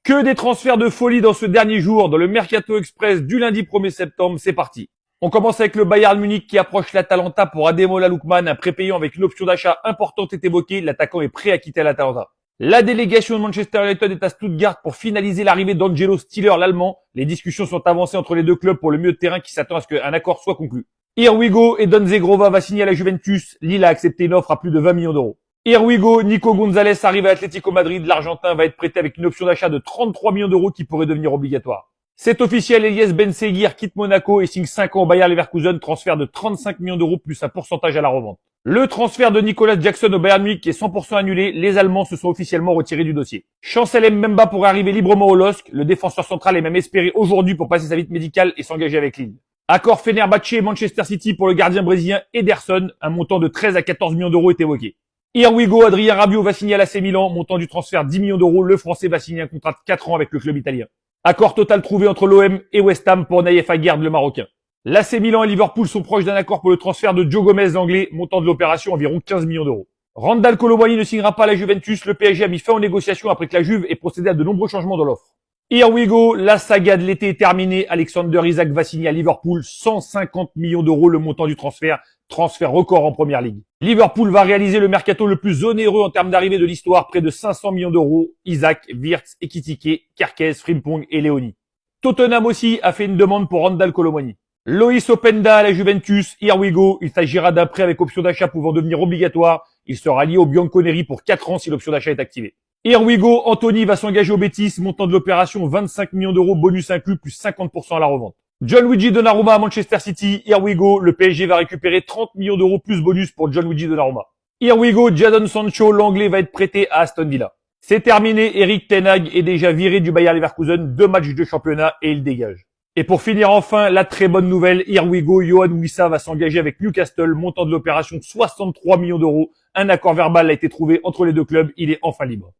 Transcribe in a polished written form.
Que des transferts de folie dans ce dernier jour, dans le Mercato Express du lundi 1er septembre, c'est parti. On commence avec le Bayern Munich qui approche l'Atalanta pour Ademola Lookman, un prépayant avec une option d'achat importante est évoquée, l'attaquant est prêt à quitter l'Atalanta. La délégation de Manchester United est à Stuttgart pour finaliser l'arrivée d'Angelo Stiller, l'Allemand. Les discussions sont avancées entre les deux clubs pour le milieu de terrain qui s'attend à ce qu'un accord soit conclu. Here we go et Don Zegrova va signer à la Juventus. Lille a accepté une offre à plus de 20 millions d'euros. Here we go, Nico Gonzalez arrive à Atlético Madrid. L'Argentin va être prêté avec une option d'achat de 33 millions d'euros qui pourrait devenir obligatoire. C'est officiel, Elias Benseguir quitte Monaco et signe 5 ans au Bayer Leverkusen, transfert de 35 millions d'euros plus un pourcentage à la revente. Le transfert de Nicolas Jackson au Bayern Munich est 100% annulé, les Allemands se sont officiellement retirés du dossier. Chancel Mbemba pourrait arriver librement au LOSC, le défenseur central est même espéré aujourd'hui pour passer sa visite médicale et s'engager avec Lille. Accord Fenerbahçe et Manchester City pour le gardien brésilien Ederson, un montant de 13 à 14 millions d'euros est évoqué. Here we go, Adrien Rabiot va signer à l'AC Milan, montant du transfert 10 millions d'euros, le Français va signer un contrat de 4 ans avec le club italien. Accord total trouvé entre l'OM et West Ham pour Naïef Aguerd, le Marocain. L'AC Milan et Liverpool sont proches d'un accord pour le transfert de Joe Gomez, l'Anglais, montant de l'opération environ 15 millions d'euros. Randal Kolo Muani ne signera pas à la Juventus, le PSG a mis fin aux négociations après que la Juve ait procédé à de nombreux changements dans l'offre. Here we go, la saga de l'été est terminée, Alexander Isak va signer à Liverpool, 150 millions d'euros le montant du transfert record en première ligue. Liverpool va réaliser le mercato le plus onéreux en termes d'arrivée de l'histoire, près de 500 millions d'euros, Isak, Wirtz, Ekitike, Kerkez, Frimpong et Léoni. Tottenham aussi a fait une demande pour Randal Kolo Muani. Loïs Openda à la Juventus, here we go, il s'agira d'un prêt avec option d'achat pouvant devenir obligatoire, il sera lié au Bianconeri pour 4 ans si l'option d'achat est activée. Here we go, Anthony va s'engager au Betis, montant de l'opération 25 millions d'euros, bonus inclus, plus 50% à la revente. Gianluigi Donnarumma à Manchester City, here we go, le PSG va récupérer 30 millions d'euros plus bonus pour Gianluigi Donnarumma. Here we go, Jadon Sancho, l'Anglais va être prêté à Aston Villa. C'est terminé, Erik ten Hag est déjà viré du Bayer Leverkusen, 2 matchs de championnat et il dégage. Et pour finir enfin, la très bonne nouvelle, here we go, Yohan Wissa va s'engager avec Newcastle, montant de l'opération 63 millions d'euros. Un accord verbal a été trouvé entre les deux clubs, il est enfin libre.